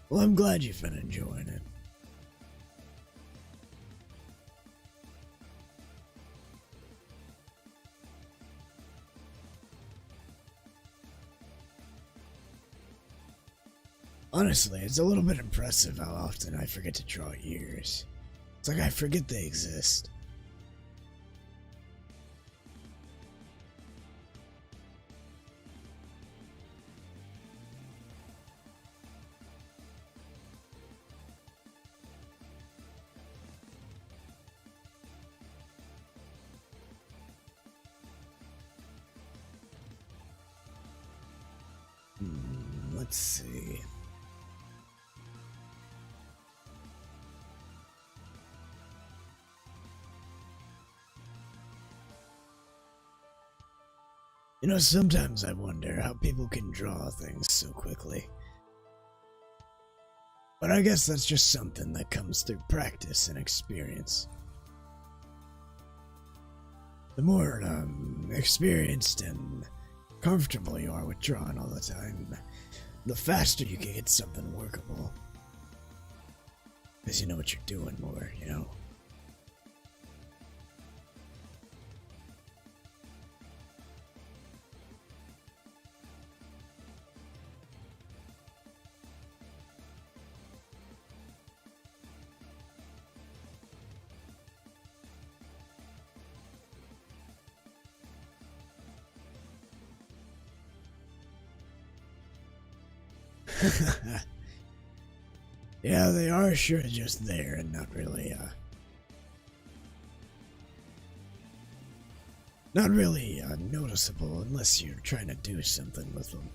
A: Well, I'm glad you've been enjoying it. Honestly, it's a little bit impressive how often I forget to draw ears. It's like I forget they exist. Let's see. You know, sometimes I wonder how people can draw things so quickly. But I guess that's just something that comes through practice and experience. The more, experienced and comfortable you are with drawing all the time, the faster you can get something workable. Because you know what you're doing more, you know? Yeah, they are sure just there and not really, Not really noticeable unless you're trying to do something with them.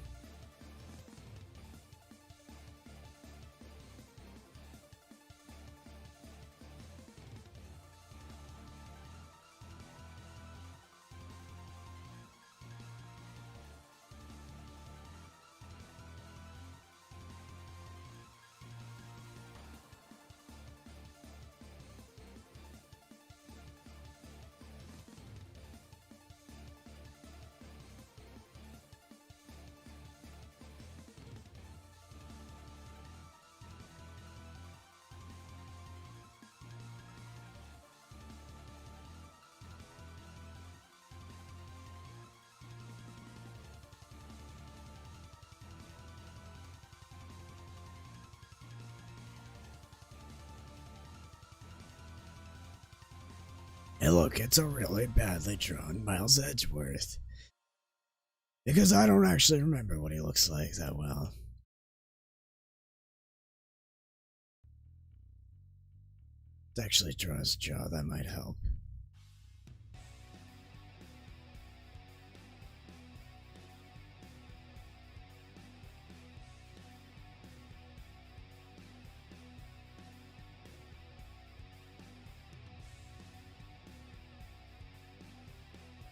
A: Hey look, it's a really badly drawn Miles Edgeworth. Because I don't actually remember what he looks like that well. Let's actually draw his jaw, that might help.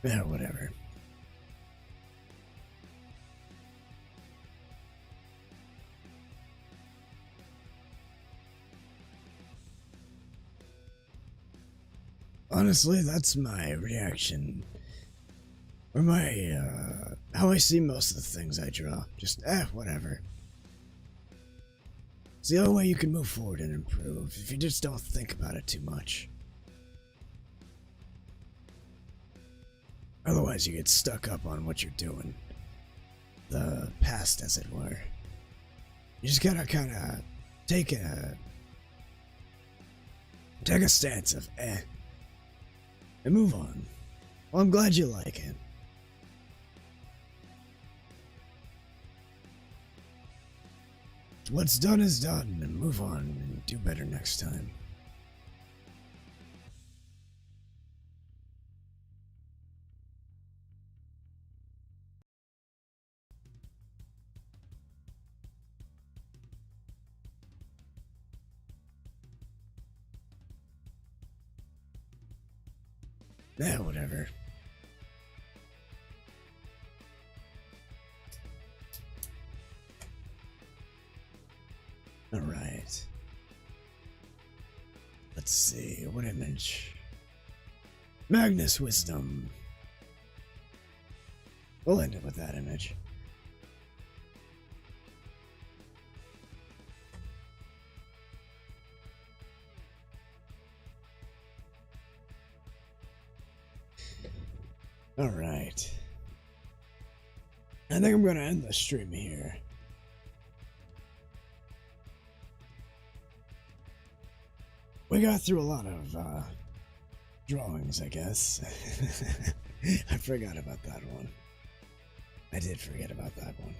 A: Yeah, whatever. Honestly, that's my reaction. Or my, how I see most of the things I draw. Just, whatever. It's the only way you can move forward and improve, if you just don't think about it too much. Otherwise, you get stuck up on what you're doing. The past, as it were. You just gotta kinda take a stance of, and move on. Well, I'm glad you like it. What's done is done, and move on and do better next time. Yeah, whatever. Alright. Let's see, what image? Magnus Wisdom. We'll end it with that image. Alright. I think I'm gonna end the stream here. We got through a lot of drawings, I guess. I forgot about that one. I did forget about that one.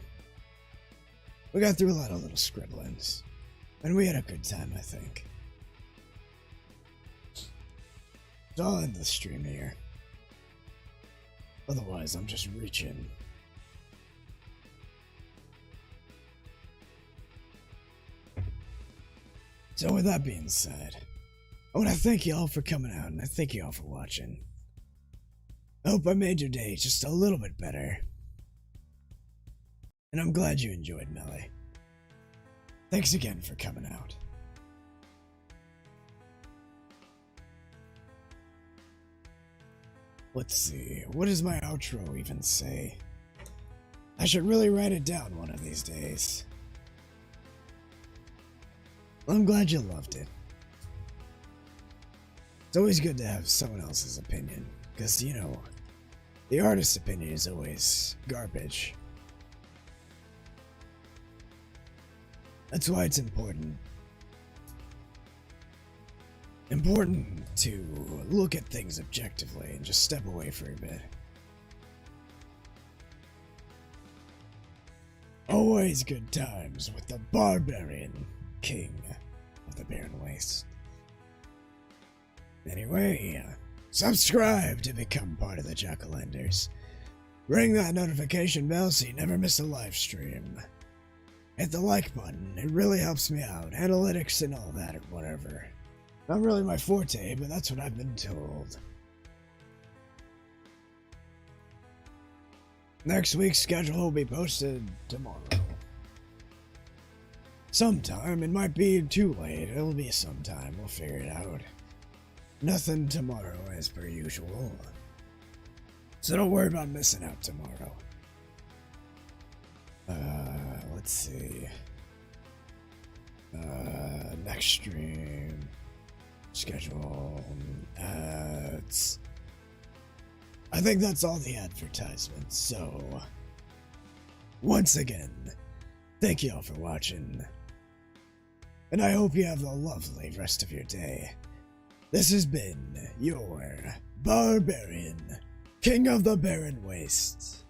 A: We got through a lot of little scribblings. And we had a good time, I think. So I'll end the stream here. Otherwise, I'm just reaching. So with that being said, I want to thank you all for coming out, and I thank you all for watching. I hope I made your day just a little bit better. And I'm glad you enjoyed Melee. Thanks again for coming out. Let's see, what does my outro even say? I should really write it down one of these days. Well, I'm glad you loved it. It's always good to have someone else's opinion, because, you know, the artist's opinion is always garbage. That's why it's important to look at things objectively and just step away for a bit. Always good times with the barbarian king of the Barren Wastes. Anyway, Subscribe to become part of the Jack-O-Lanters. Ring that notification bell so you never miss a live stream. Hit the like button, it really helps me out. Analytics and all that or whatever. Not really my forte, but that's what I've been told. Next week's schedule will be posted tomorrow. Sometime, it might be too late, it'll be sometime, we'll figure it out. Nothing tomorrow as per usual. So don't worry about missing out tomorrow. Let's see. Next stream. Schedule. Ads. I think that's all the advertisements, so... Once again, thank you all for watching. And I hope you have a lovely rest of your day. This has been your Barbarian, King of the Barren Wastes,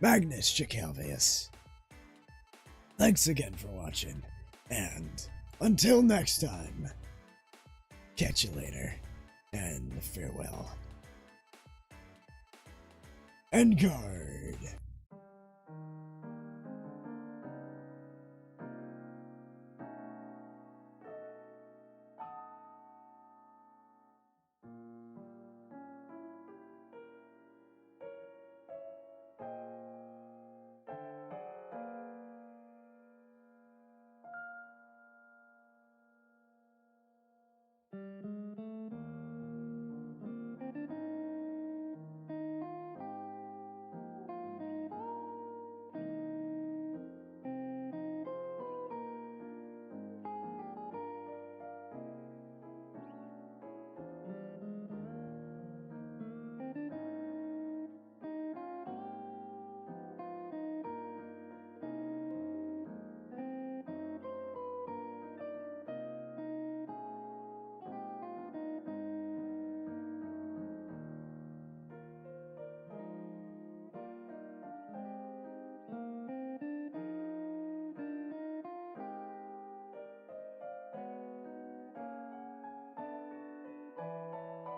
A: Magnus Jacalvius. Thanks again for watching, and until next time, catch you later, and farewell. End card.